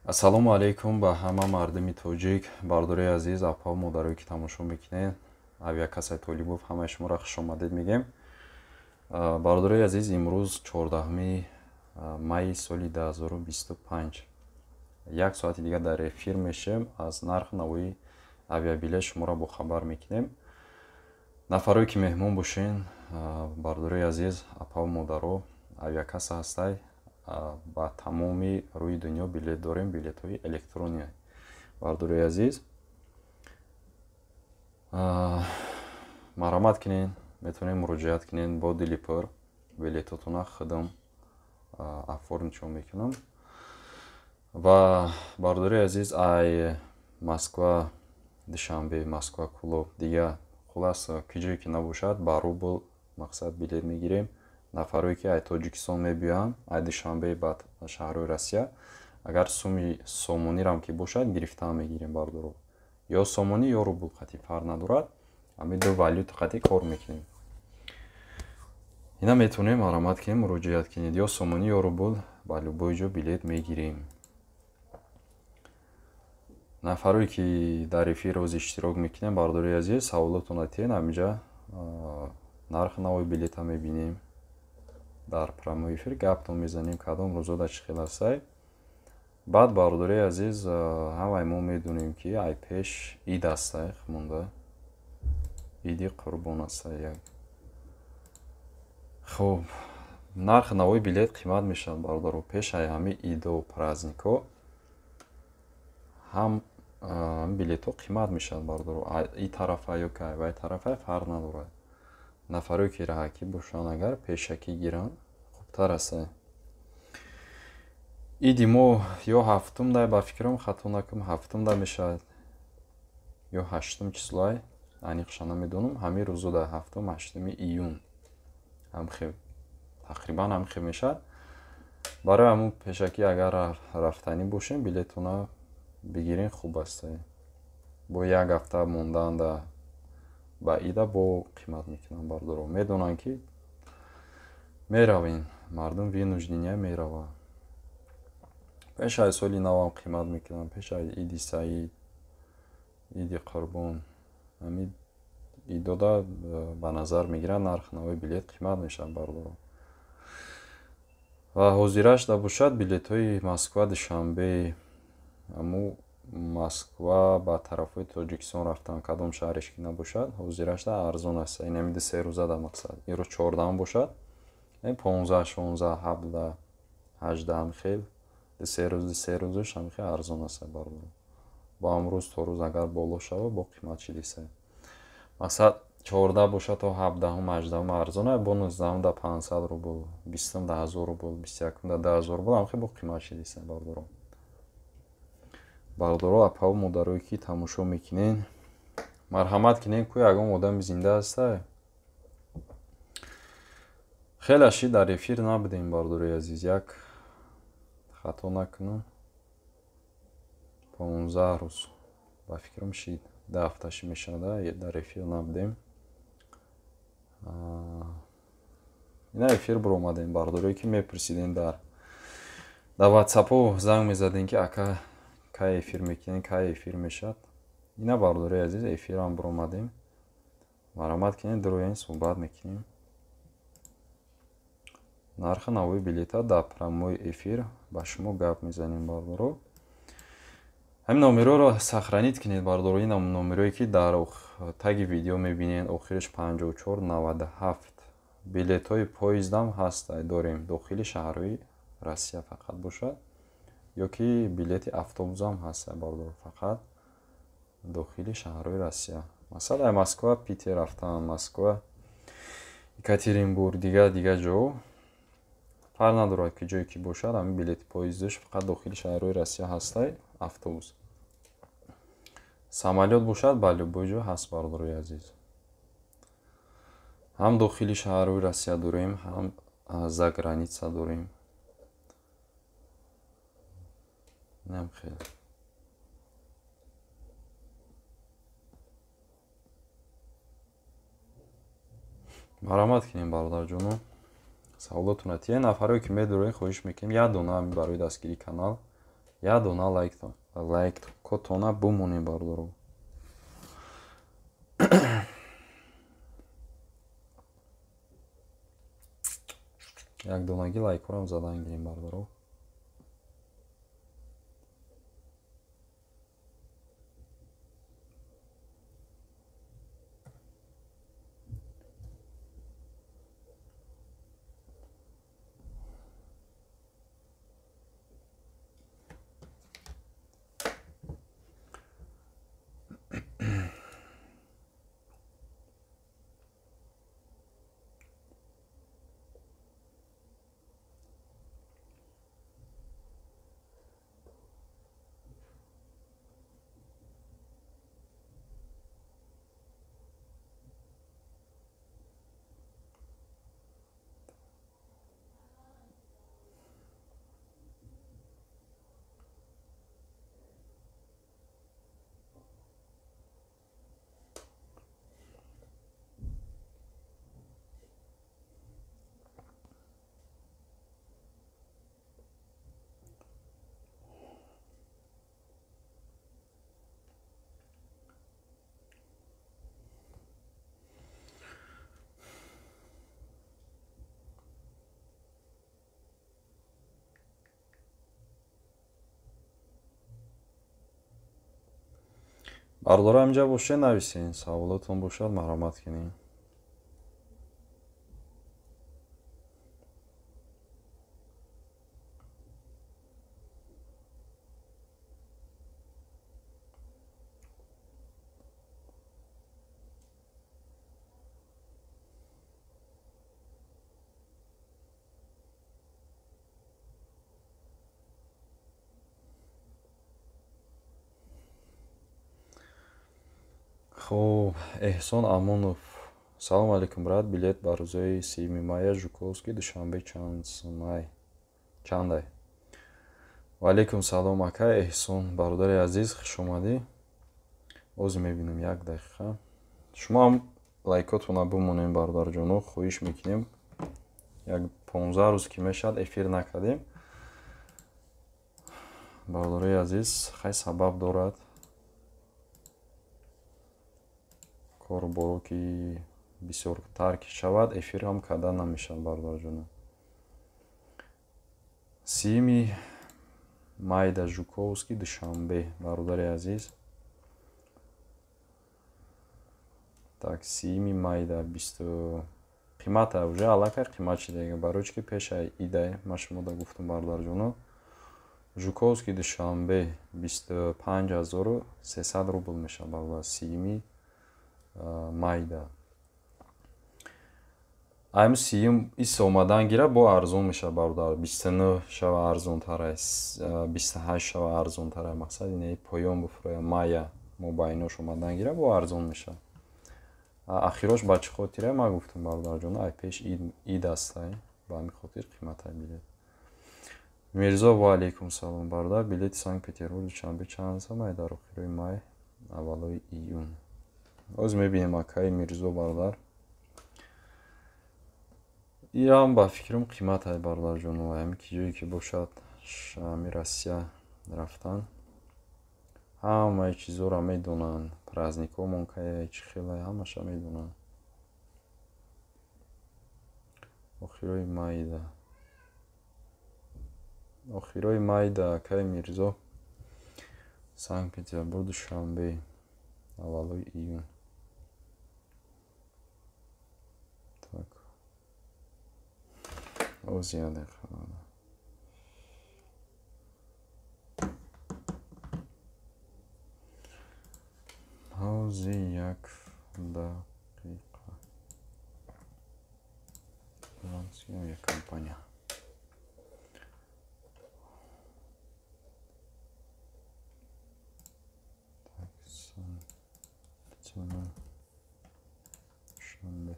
Ассалому алейкум ба ҳама мардуми тоҷик, бардори азиз, апа, модарое ки тамошо мекунед. Авиакасай Толибов ҳамаи шуморо хушомадед мегем. Бардори азиз, имрӯз 14 майи соли 2025. Як соати дигар дар эфир мешем, аз нархи навои авиабилет шуморо бохабар мекунем. Нафарои ки меҳмон бошен, бардори азиз, апа, модаро, авиакаса ҳастай. Ба тамоми рӯи дунё билет дорем, билетҳои электрони. Бардори азиз, марҳамат кунед, метавонед муроҷиат кунед бо дили пур. Билетотона худам оформичон мекунам. Ва бардори азиз, ай Москва Душанбе, Москва Кулоб, дигар хулас киҷое ки набошад, ба рубл мақсад билет мегирем. Нафарои ки ай Тоҷикистон мебиёнд, ай Душанбе ба шаҳрҳои Россия, агар суми сомонирам ки бошад, гирифтан мегирем бардоро. Ё сомонӣ, ё рубл қатӣ фарқ надорад. Ҳамин ду валюта қатӣ кор мекунем. Ина метавонем марҳамат кунем, муроҷиат кунед. Ё сомонӣ, ё рубл, ба любой ҷо билет мегирем. Нафарои ки дар эфир роз иштирок мекунем, бардори азиз, саволотона тен ҳаминҷа нархи навои билета мебинем. Дар прямой эфир гапто мезанем, кадом рӯзода чӣ хел ҳастай. Баъд бардори азиз, ҳамаи мо медонем ки ай пеш ид ҳастай, монда иди қурбон ҳастай як. Хуб, нархи навои билет қимат мешавад бардоро. Пеш ай ҳами иду праздникҳо ҳам билетҳо қимат мешавад бардоро. И тарафа ё ки вай тарафа фарқ надорад. Нафарои ки раҳакӣ бошанд, агар пешакӣ гиранд, хубтар ҳастай. Иди мо ё ҳафтумда, ба фикрам хато накунам, ҳафтумда мешавад, ё ҳаштум числоай, аниқша намедонам. Ҳамин рӯзода ҳафтум, ҳаштуми июн ҳамхел, тақрибан ҳамхел мешавад. Барои ҳамун пешакӣ агар рафтанӣ бошем, билетона бигирен, хуб ҳастай. Бо як ҳафта мондаанда ба ида бо қимат мекунам бардоро. Медонам ки меравем, мардум винуждения мерава. Пеш ай соли навам қимат мекунам, пеш ай иди Саид, иди Қурбон, ҳамин идода ба назар мегирад, нархи навои билет қимат мешавад бардоро. Ва ҳозирашда бошад билетҳои Москва Душанбе, ҳамун Москва ба тарафҳои Тоҷикистон рафтан, кадом шаҳреш ки набошад, ҳозирашда арзон аст. Ин ҳамин 3 рӯзада мақсад. Ирӯз 14 бошад, 15, 16, 17, 18 ҳамхел, 3 рӯзаш ҳамхел арзон аст бардоро. Бо амрӯз то рӯз агар боло шавад, бо қимат шидиса. Мақсад 14 бошад то 17, 18 арзон аст, бо 19 да 500 рубл, 20 да 1000 рубл, 21 да 10000 рубл ҳамхел бо қимат шидиса бардоро. Бардоро, апа, модарое ки тамошо мекунед, марҳамат кунед, ку ягон одами зинда ҳастай. Хеле ши дар эфир набудем бардори азиз, як хато накунам, 15 рӯз ба фикрам шид 2 ҳафташи мешавад дар эфир набудем. Ина эфир биромадем, бардорое ки мепурсидем, дар ватсапо занг мезадем ки ака кай эфир мекунем, кай эфир мешавад. Ина бардори азиз, эфирам биромадем. Марҳамат кунед, дуруяин суҳбат мекунем. Нархи навои билета дар прямой эфир ба шумо гап мезанем бардоро. ҳамин номероро сахранид кунед бардоро. Ин номерое ки дар таги видео мебинед, охираш 5497. Билетҳои поездам ҳаст, дорем дохили шаҳрҳои Россия фақат бошад, ё ки билети автобусам ҳаст бардоро, фақат дохили шаҳрҳои Россия. Масалан, ай Москва Питер рафтан, Москва Екатеринбург, дигар ҷо фарқ надорад ки ҷое ки бошад, ҳамин билети поездаш фақат дохили шаҳрҳои Россия ҳастай, автобус. Самолёт бошад, ба любой ҷо ҳаст бардори азиз. ҳам дохили шаҳрҳои Россия дорем, ҳам за граница дорем. Инам хел. марҳамат кунем бародарҷоно. саволотона тия нафаре ки медорем, хоҳиш мекунем як дона барои дастгирии канал як дона лайкотона бумонем бардору. Як донаги лайкорам задан гирем бардору. бардора ҳамҷа бошед нависен, саволотон бошад марҳамат кинед. хуб, эҳсон амонов. Салому алайкум брат, билет ба рӯзои 3 мая Жуковский душанбе чанд ай? Ва алайкум салом ака эҳсон, бародари азиз, хушомадӣ. боз мебинем 1 дақиқа. Шумо ҳам лайкотона бимонем бародарҷоно, хоҳиш мекунем. Як 15 рӯз ки мешавад эфир накардем. Бародари азиз, хай сабаб дорад. Корборо ки бисёр тарк шавад, эфир ҳам карда намешавад бародарҷоно. 3 майда Жуковский душанбе, бародари азиз. Так, 3 майда 20 қимата уже аллакай қимат шидега, барои чи ки пеша идай ма шумода гуфтам бародарҷоно. Жуковский душанбе 25300 рубл мешавад бародар. 3 майда айм 3 ис омадан гира бо арзон мешавад бародар. 29 шава арзонтара, 28 шава арзонтара. Мақсад ине поён буфуроя мая мо байнош омадан гира бо арзон мешавад. ахирош ба чӣ хотира ма гуфтам бародарҷоно, ай пеш ид астай, ба ҳамин хотир қиматай билет. Мирзо ва алейкум салом бародар, билети Санкт-Петербург душанбе чанд сомай дар охирои май аввалои июн. Оз мебинем акаи Мирзо бародар. Ирам ба фикрам қиматай бародарҷоно, ҳамин ки ҷое ки бошад ҳами Россия рафтан. ҳамаи чизора медонанд, праздникомон кая чӣ хелай, ҳамаша медонанд. охирои майда, охирои майда акаи Мирзо, Санкт-Петербург душанбе аввалои июн. Так, озияде хана ҳози як дақиқа. Франсия компания. Так, цена шанбе.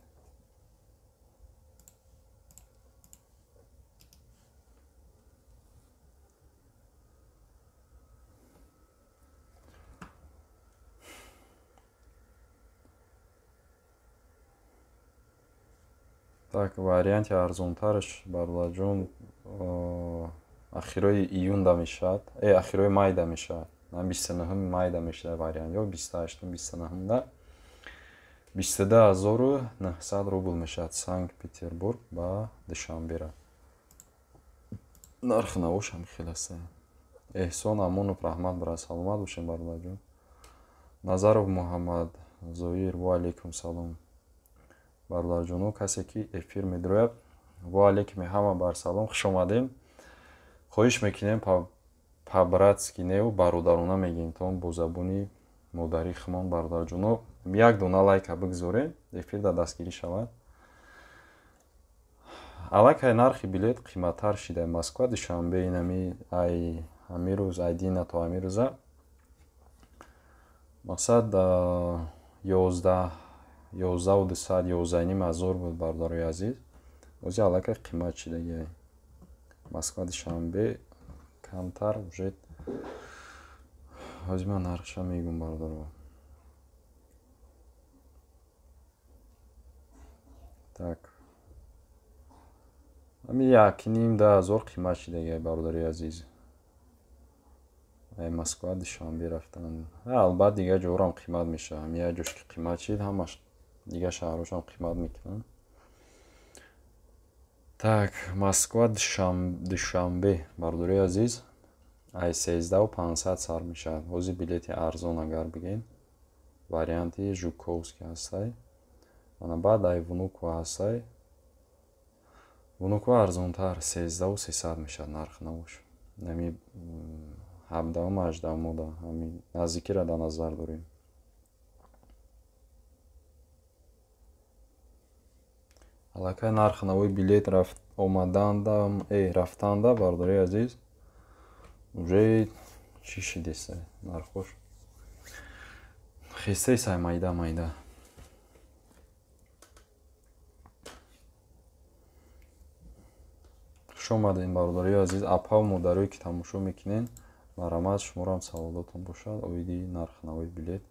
Так, варианти арзонтараш бародарҷон ахирои июнда мешавад, ахирои майда мешавад. 29 майда мешавад вариант, ё 28 29 22900 рубл мешавад Санкт-Петербург ба Душанбера. нарх навошам хеласа. Эҳсон Амонов раҳмат бара саломат бошем бародарҷон. Назаров Муҳаммад Зоир ва алейкум салом. Бародарҷоно касе ки эфир медирояд ва алейкуми ҳама бар салом хуш омадем. хоҳиш мекунем по-братски нев бародарона мегӯем тон бо забони модари хумон. бародарҷоно як дона лайка бигзорем эфирда дастгирӣ шавад. аллакай нархи билет қиматтар шида Москва Душанбе инами ай ҳамирӯз ай дина то ҳамирӯза мақсад 11,200 буд бародарои азиз. ози аллакай қимат шидаги Москва Душанбе камтар уже ози ман нархша мегум бародаро. так ами 1,5-2,000 қимат шидаги бародари азиз. Москва Душанбе рафтан албатта дигар ҷорам қимат мешавад. ами як ҷош ки қимат шид ҳамаш дигар шаҳрҳошам қимат мекунанд. так Москва Душанбе бародари азиз ай 13500 сар мешавад. ҳозир билети арзон агар бигем варианти Жуковский ҳастай ана баъд ай Внукова ҳастай. Внукова арзонтар 13300 мешавад нарх навош. ами 17-18 мода ҳамин наздикира дар назар дорем. аллакай нарх навои билет рафтанда бародари азиз уже чӣ шидеса нархош хестаисай майда. хуш омадем бародари азиз. апҳав модарое ки тамошо мекунен марҳамат шуморам саволотон бошад оиди нарх навои билет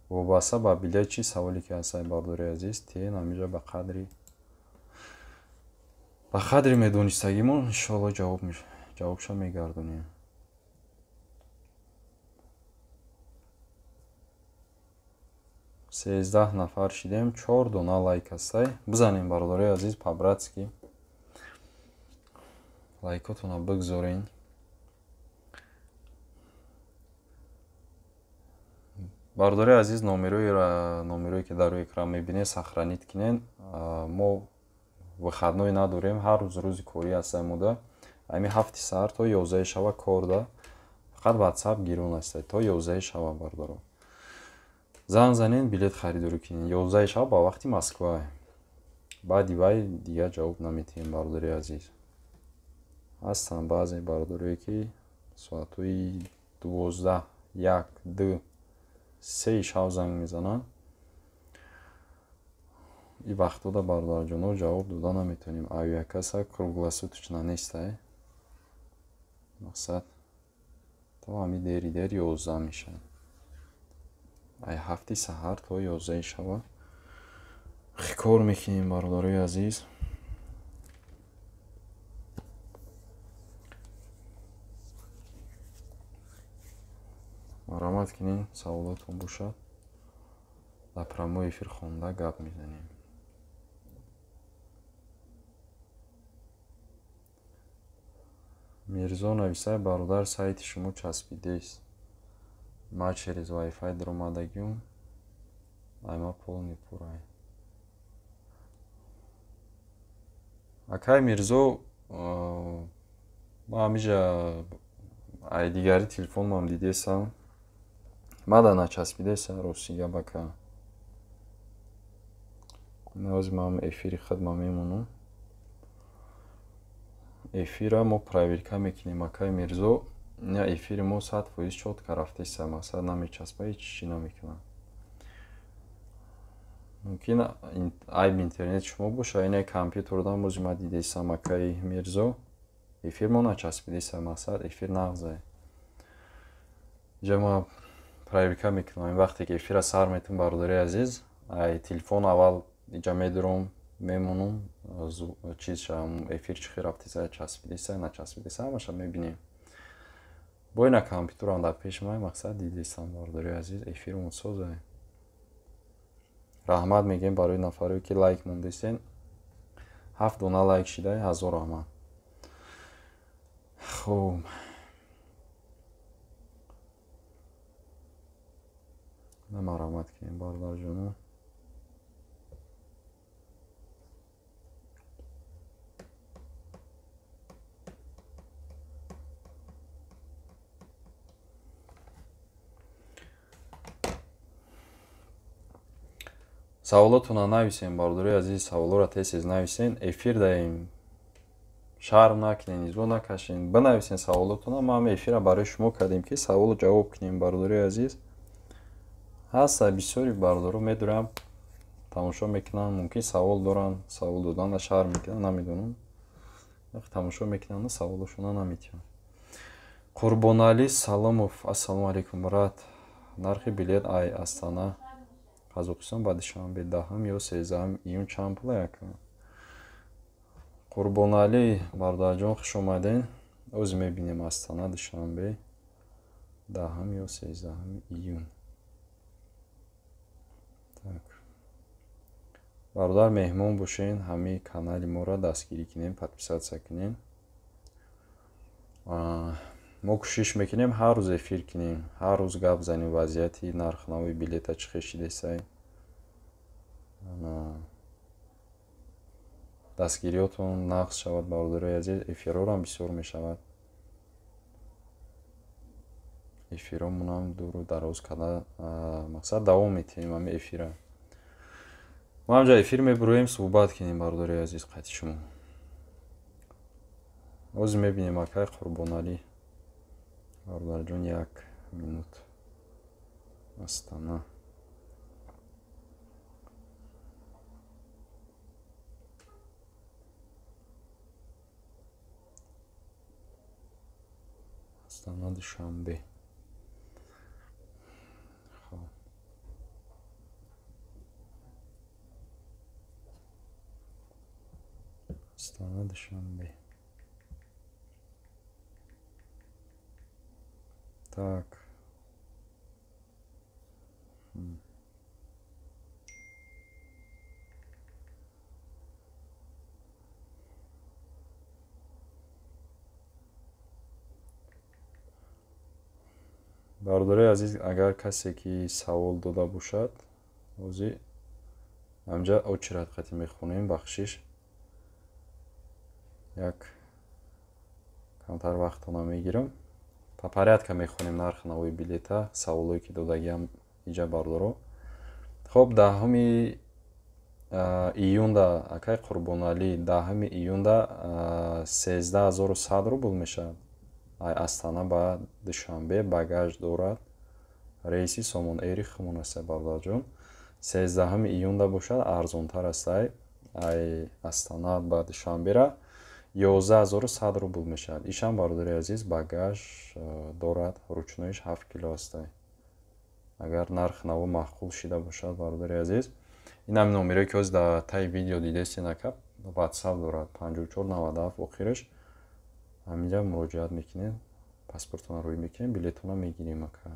вобаста ба билет чӣ саволе ки ҳастай бародари азиз тен ҳамиҷа ба қадри медонистагимон иншоалло ҷавобша мегардонем. сездаҳ нафар шидем 4 дона лайк ҳастай. бизанем бародари азиз по-братски лайкотона бигзорен. бародари азиз номерои ки дар рӯи экран мебинед сохранид кунен. мо выходной надорем ҳар рӯз рӯзи корӣ ҳастай мода ами 7 саҳар то 11 шаба кор да фақат ватсап гирон ҳастай то 11 шаба бардаро занг занен билет харидорӣ кунен 11 шаба ба вақти Москва. баъди вай дигар ҷавоб наметиҳем бародари азиз. ҳастанд баъзе бародарое ки соатҳои 12 1 2 3 шаб занг мезананд. ин вақтода бародарҷоно ҷавоб дода наметавонем. авиакасса круглосуточно нестай. мақсад то ҳами дери 11 мешавад. ай 7 саҳар то 11 шаба кор мекунем бародари азиз. марҳамат кунен саволотон бошад дар прямой эфир хонда гап мезанем. мирзо нависай бародар сайти шумо часпидест ма через вайфай даромадагиум айма полный пурай. акай мирзо ма ҳамиҷа ай дигари телефонам дидесам мада начаспидеса ростига бака наози ман эфири хидма мемонам. эфира мо проверка мекунем акай мирзо. эфири мо 100% чотка рафтеса мақсад намечаспа ҳеҷ чӣ намекунам. мумкин айб интернет шумо боша ин компютердан бози ма дидесам акай мирзо эфир мо начаспидеса мақсад эфир нағзай ҷа ма проверка мекунам. ин вақте ки эфира сар метавон бародари азиз ай телефон аввал иҷа медурам мемонум чиз шавам эфир чӣ рабтиса часпидиса начаспидиса ҳамаша мебинем. бо ина компютерам дар пеш май мақсад дидистам бардори азиз эфирмон созай. раҳмат мегем барои нафаре ки лайк мондистен 7 дона лайк шидай 1000 раҳмат. хуб намарамат кунем бародарҷону. саволотуна нависен бародари азиз, саволора тез нависен, эфир даем, шарм накунен, избо накашен, бинависен саволотуна. ма ҳам эфира барои шумо кардем ки саволу ҷавоб кунем бародари азиз. ҳаста бисёри бародаро медурам тамошо мекунанд, мумкин савол доранд, савол доданда шарм мекунанд, намедонам. тамошо мекунанд, саволошона наметиёнанд. Қурбонали Саломов: ассалому алейкум брат, нархи билет ай Астана Қазоқистон ба душанбе 10 ё 13 июн чанд пул як? Қурбонали бародарҷон хуш омаден. Оз мебинем Астана душанбе 10 ё 13 июн. Так. бародар меҳмон бошен, ҳамаи канали моро дастгирӣ кунем, подписатсия кунем. мо кӯшиш мекунем ҳар рӯз эфир кунем, ҳар рӯз гап занем вазъияти нархнавои билета чӣ хешидесай. дастгириётон нақс шавад бародари азиз. эфирорам бисёр мешавад. эфиромонам дуру дароз карда мақсад давом метиҳем ҳами эфира. мо ҳамҷа эфир мебуроем, суҳбат кунем бародари азиз. қайти шумо оз мебинем акай Қурбонали бародарҷон 1 минут Астана. Астана душанбе. Астана душанбе. Так. бародари азиз, агар касе ки савол дода бошад, ози ҳамҷа очирад қати мехонем. бахшиш як камтар вақтона мегирам. по порядка мехонем нарх навои билета, саволое ки додагиам иҷа бародаро. хоб 10 июнда акай Қурбонали 10 июнда 13100 рубл мешавад. ай Астана ба душанбе багаж дорад. рейси Сомон Эрихмон аст бародарҷон. 13 июнда бошад, арзонтар аст. ай Астана ба душанбера 11100 рубл мешавад. ишам бародари азиз багаж дорад, ручноиш 7 кило аст. агар нарх наво маъқул шида бошад бародари азиз, ин ҳам номере ки ҳоз дар таи видео дидестин ака WhatsApp дорад 5497 охираш. ҳаминҷа муроҷиат мекунем, паспортона рӯй мекунем, билетона мегирем ака.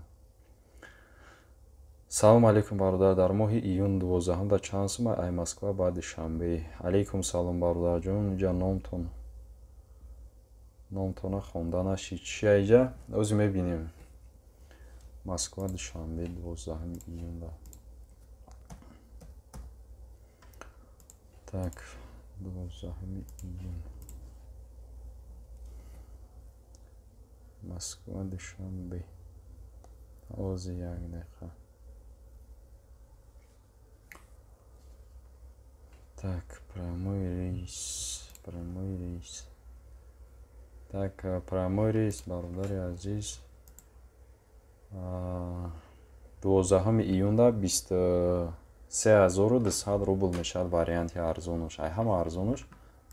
салому алейкум бародар, дар моҳи июн 12 чанд сум ай Москва ба душанбе? алейкум салом бародарҷон, иҷа номтона хонда нашид чӣ иҷа ози мебинем. Москва душанбе 12 июнда. так 12 июн Москва душанбе. ози як дақиқа. так прямой рейс. так прямой рейс бародари азиз 12 июнда 23200 рубл мешавад. варианти арзонаш, ай ҳама арзонаш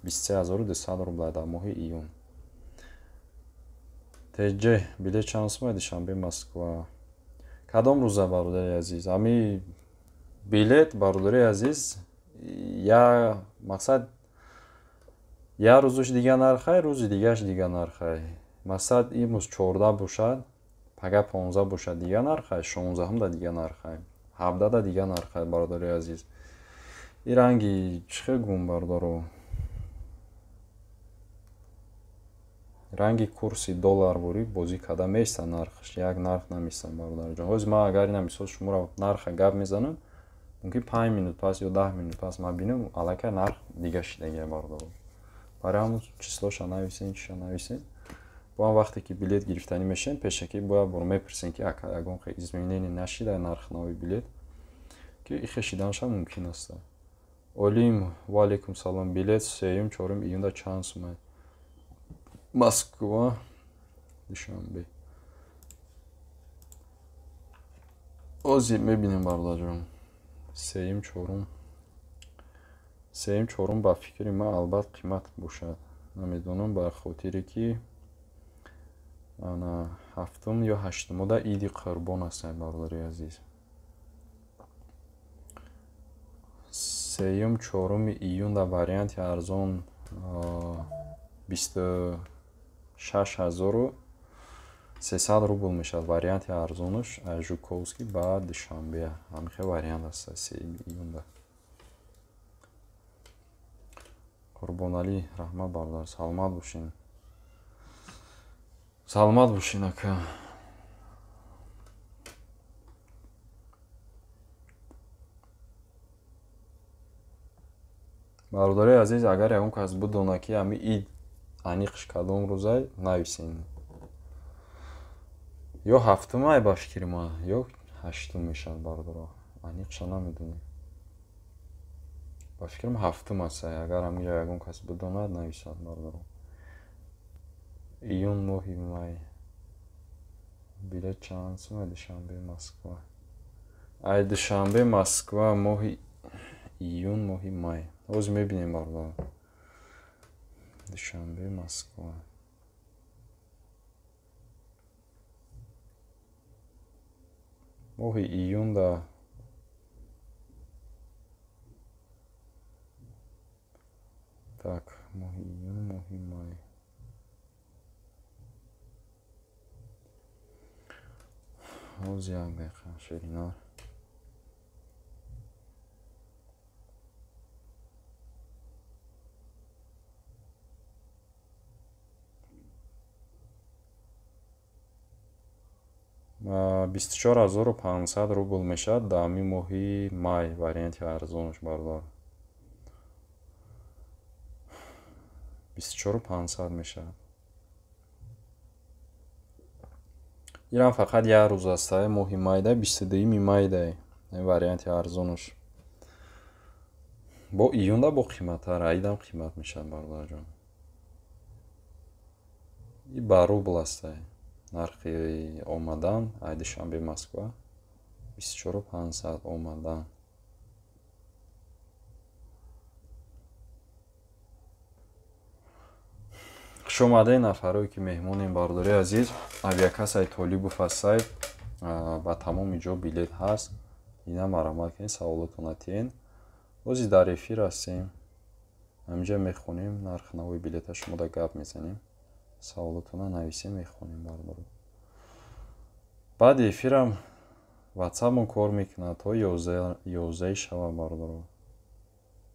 23200 рубл дар моҳи июн. теҷ билет чанд сум душанбе Москва? кадом рӯза бародари азиз? ами билет бародари азиз я мақсад я рӯзуш дига нархай, рӯзи дигааш дига нархай. Мақсад имрӯз 14 бошад, пага 15 бошад дига нархай, 16 да дига нархай, 17 да дига нархай. Бародари азиз, ин ранги чӣ хел гум бародаро? ранги курси доллар бори бозӣ карда места нархш, як нарх наместам бародарҷон. ҳозир ман агар ина мисол шуморо нарха гап мезанам, мумкин 5 минут пас ё 10 минут пас ман бинам аллакай нарх дига шидагия бародаро. барои ҳамун числоша нависен, чиша нависен. бо ҳам вақте ки билет гирифтанӣ мешавем, пешакӣ бояд боро мепурсем ки ягон изменение нашида нархнави билет, ки ихе шиданашам мумкин аст. олим ва алейкум салом. Билет 3-4 июнда чанд сумай? Москва, душанбе. ҳозир мебинем бародарҷон. 3-4 ба фикри ман албат қимат бошад. Намедонам ба хотире ки ана 7 ё 8 да иди қурбон аст бародари азиз. 3-4 июнда варианти арзон 26300 рубл мешавад. Варианти арзонаш аз Жуковский ба Душанбе. Ҳамихе вариант аст 3 июнда. Қурбонали, раҳмат бародар. Саломат бошин. Саломат бошин ака. бародари азиз, агар ягон кас бидонад ки ҳами ид аниқш кадом рӯзай, нависен. ё 7 ба фикри ман, ё 8 мешавад бародаро. Аниқша намедонам. ба фикри ман 7 аст. Агар ҳами ягон кас бидонад, нависад бародаро. июн моҳи май. Билет чанд сум? Душанбе, Москва. ай Душанбе, Москва моҳи июн, моҳи май. ҳозир мебинем бародаро. Душанбе, Москва. моҳи июнда так, моҳи июн, моҳи май. ҳозир як дақиқа ширинар. ма 24500 рубл мешавад даҳми моҳи май. Варианти арзонаш бардар 24500 мешавад. инам фақат як рӯз аст. моҳи майда 22 майда. Варианти арзонаш бо июнда бо қиматтар, айдам қимат мешавад бародарҷон. и ба рубл аст. нархи омадан ай Душанбе, Москва 24500 омадан. хушомадед нафарои ки меҳмонем бародари азиз. авиакассаи Толибов ҳастед. ба тамоми ҷо билет ҳаст. ина марамат кунед, саволотона тиен. ҳозир дар эфир ҳастем. ҳаминҷа мехонем, нархи навои билета шумода гап мезанем. саволотона нависем, мехонем бародаро. баъди эфирам ватсапмон кор мекунад то 11 шаба бародаро.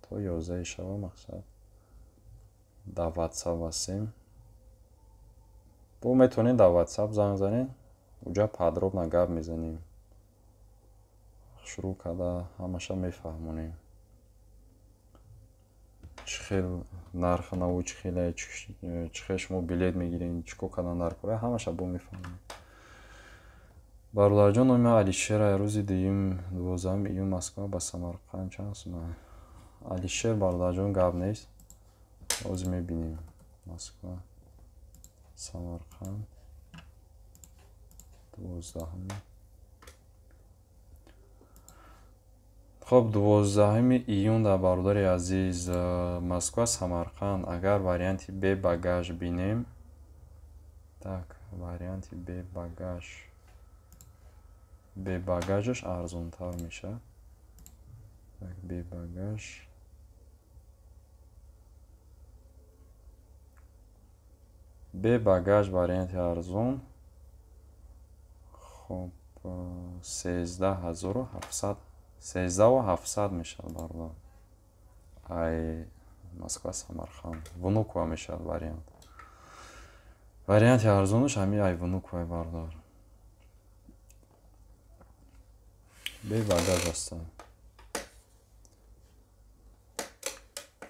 то 11 шаба мақсад дар ватсап ҳастем. бо метавонед дар ватсап занг занед. уҷа подробно гап мезанем. шурӯъ карда ҳамаша мефаҳмонем. чӣ хел нархи навои чӣ хеле, чӣ хел шумо билет мегиред, чӣ кор кардан дар кора, ҳамаша бо мефаҳмонем. бародарҷон, номи ман Алишер. рӯзи 12 июн Москва ба Самарқанд чанд сум? Алишер бародарҷон, гап нест. ҳозир мебинем. Москва, Самарқанд 12. хоб 12 июнда бародари азиз, Москва, Самарқанд. агар варианти бе багаж бинем, так, варианти бе багажаш арзонтар мешавад. так, бе багаж бе багаж варианти арзон. خب 13700 13700 мешавад барло. Ай Москва Самарқанд Внуково мешавад вариант. Варианти арзонаш ҳамин ай Внуково бардор. Бе багаж аст.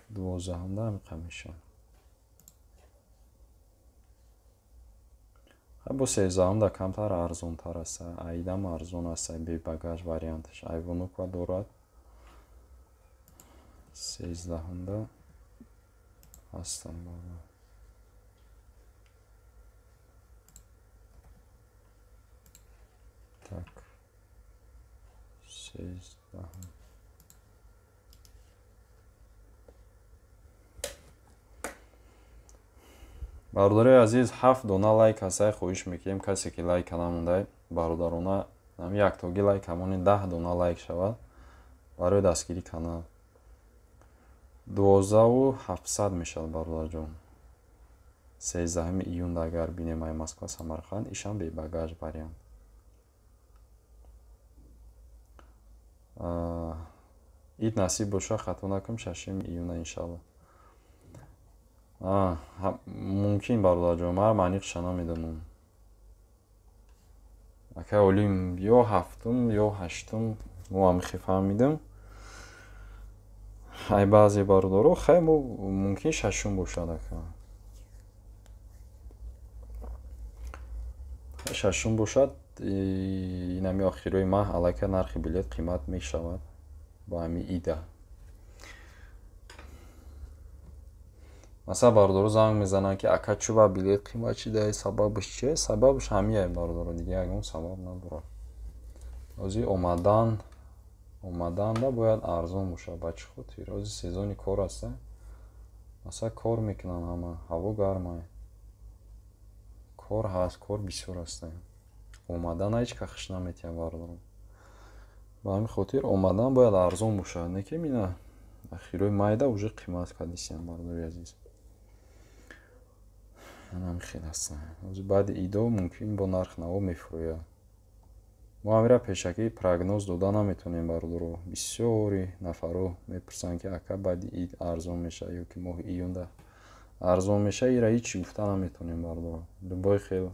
12 ҳамда мешавад. бо 13 камтар арзонтар аст. Айдам арзон аст. Бе багаж варианташ ай Внуково дорад. 13 ҳастан бора. Так. 13 бародари азиз 7 дона лайк ҳастай хоҳиш мекунем касе ки лайк намондай бародарона ҳам яктоги лайк ҳамони 10 дона лайк шавад барои дастгирии канал 12700 мешавад бародарҷон 13 июн агар бинем ай Москва Самарқанд ишам бе багаж вариант ид насиб боша хато накунам 6 июна иншалло мумкин бародарҷон ман маъниқша намедонам ака олим ё 7 ё 8 мо амихи фаҳмидам ай баъзе бародаро хай мо мумкин 6 бошад ака 6 бошад инами охирои маҳ аллакай нархи билет қимат мешавад ба ҳами ида масалан бародаро занг мезананд ки ака чуба билет қимат шида сабабаш чие сабабаш ҳамияй бародаро дига ягон сабаб надорад ози омаданда бояд арзон бошад ба чӣ хотир ози сезони кор аст масалан кор мекунанд ҳама ҳаво гармай кор ҳаст кор бисёр аст омадан ҳеҷ кахш наметиҳад бародаро ба ҳамин хотир омадан бояд арзон бошад не ки мина ахирои майда уже қимат кардисиям бародари азиз ҳамин хел аст ози баъди идо мумкин бо нарх наво мефурӯяд мо ҳамира пешакӣ прогноз дода наметавонем бародаро бисёри нафаро мепурсанд ки ака баъди ид арзон мешавад ё ки моҳи июнда арзон мешавад ира ҳеҷ гуфта наметавонем бародаро любой хел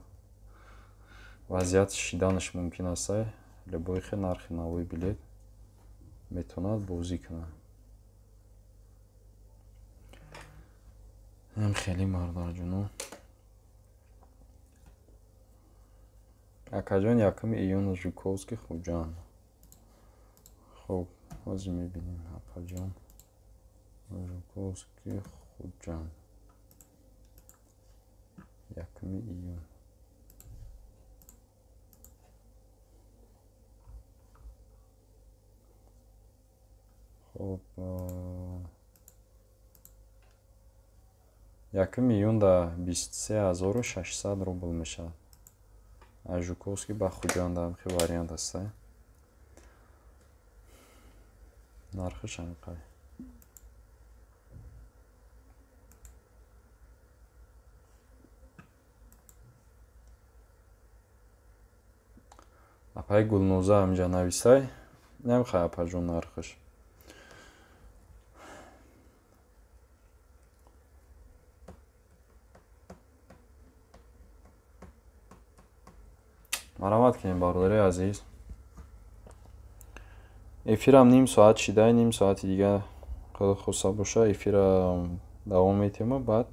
вазъият шиданаш мумкин аст любой хел нархи навои билет метавонад бозӣ кунад ҳам хеле бародарҷоно акаҷон 1 июн Жуковский Хуҷанд хуб ҳозир мебинем акаҷон Жуковский Хуҷанд 1 июн хуб 1 июнда 23600 рубл мешавад аз Жуковский ба Хуҷанд ҳамхи вариант аст нархиш ҳамқай апай Гулноза ҳамҷа нависай намехай апаҷон нархиш марамат кунем бародари азиз эфирам ним соат шидай ним соати дига хоса боша эфира давом метиҳем баъд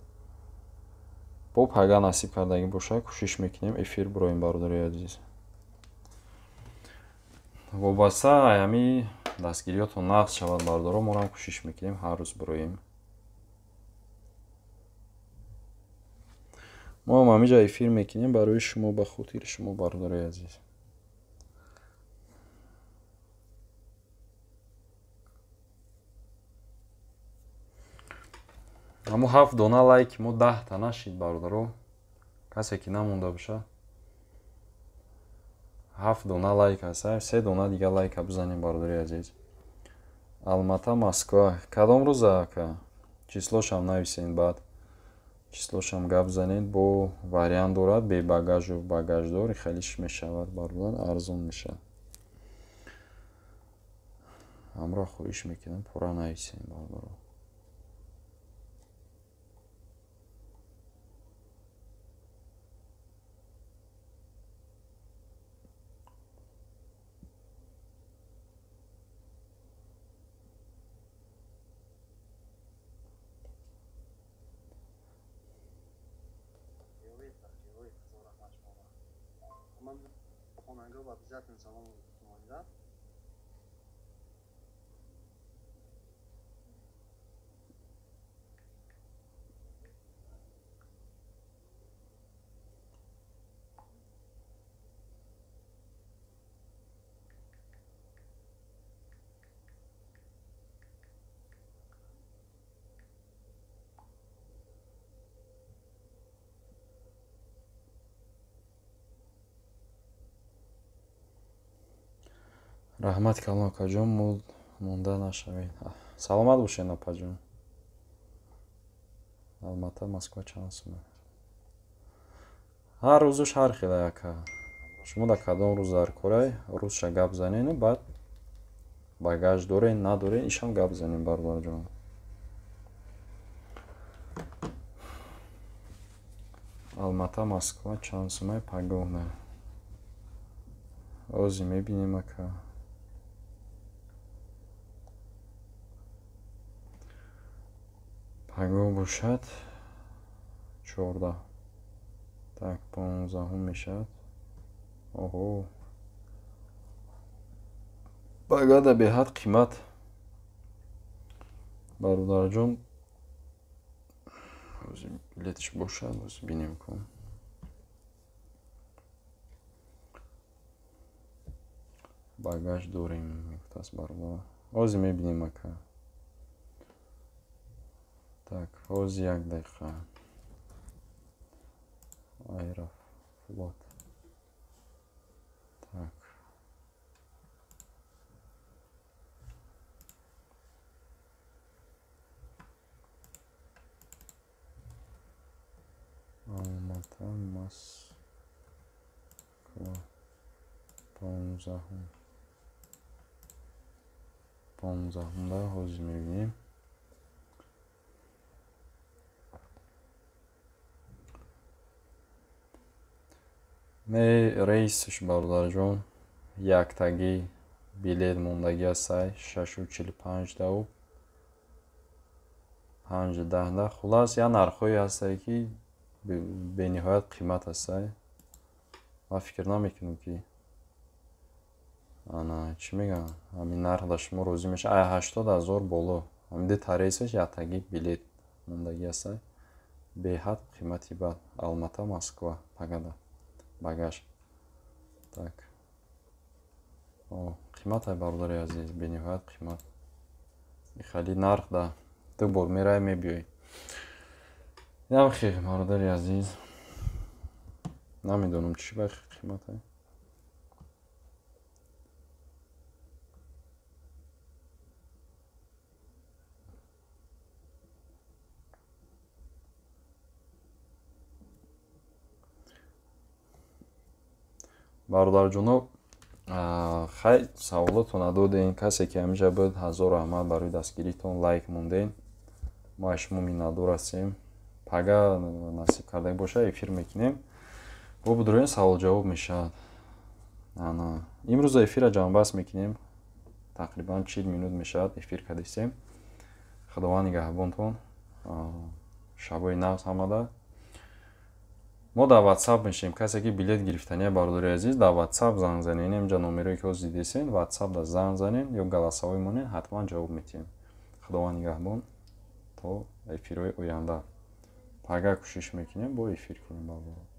бо пага насиб кардаги боша кӯшиш мекунем эфир бироем бародари азиз вобаста ҳами дастгириётон нақс шавад бародаро морам кӯшиш мекунем ҳар рӯз бироем мо ҳам ҳамиҷа эфир мекунем барои шумо ба хотири шумо бародари азиз аммо 7 дона лайк мо 10 та нашид бародаро касе ки намонда боша 7 дона лайк аст 3 дона дига лайка бизанем бародари азиз Алмата Москва кадом рӯза ака числошам нависен баъд числошам гап занед, бо вариант дорад бебагажу багаждор хелиш мешавад барбудан арзон мешавад. Амро хоҳиш мекунам пура нависем барбаро. Обязательно салон да? Раҳмат калом акаҷон, монда нашавед. Саломат бошед опаҷон. Алмата, Москва чанд сум? Ҳар рӯзуш ҳар хела яка. Шумо да кадом рӯз дар корай, рӯзша гап занен, баъд багаж дорен, надорен, ишам гап занем бародарҷон. Алмата, Москва чанд сумай пагоҳна. Ози мебинем ака. Пагоҳ бошад 14. Так 15 мешавад. Оҳо. Багада беҳад қимат. Бародарҷон. Ози билетиш бошад, ози бинем кун. Багаж дорем мефтас бардар. Ози мебинем ака. Так, ози 1 дақиқа. Аэрофлот. Так. Алмата, Москва. 15-да ҳозир мебинем. Рейсш бародарҷон яктагӣ билет мондаги асай 645 давоб 5-10 хулас я нархҳое ҳастае ки бениҳоят қимат ҳастае. Ма фикр намекунам ки ана чӣ мегӯям ҳамин нарх да шумо розӣ мешавад. 80,000 боло ҳамиди тарейсаш яктагӣ билет мондаги ҳастае беҳад қимати бад. Алмата, Москва пагада багаж. Так. Қиматай бародари азиз, бениҳоят қимат. Хали нарх да ду бор мерай мебиёй. Ямхе бародари азиз. Намедонам чӣ ба қиматай. Бародарҷоно, хай саволотона додем. Касе ки ҳамиҷа буд 1000 раҳмат барои дастгиритон лайк мондем. Мо аз шумо миннатдор ҳастем. Пага насиб карда бошад эфир мекунем. Бо будроен савол-ҷавоб мешавад. Ана имрӯза эфира ҷамъбаст мекунем. Тақрибан 40 минут мешавад эфир кардистем. Худованд нигаҳбонтон. Шабои навз ҳамада. Мо дар WhatsApp мешем. Касе ки билет гирифтания бародари азиз дар WhatsApp занг занен. Инҷа номеро ки ҳозир дидесен WhatsApp да занг занен ё галасавой монен, ҳатман ҷавоб метиҳем. Худованд нигаҳбон то эфирҳои оянда. Пага кӯшиш мекунем бо эфир кунем барбара.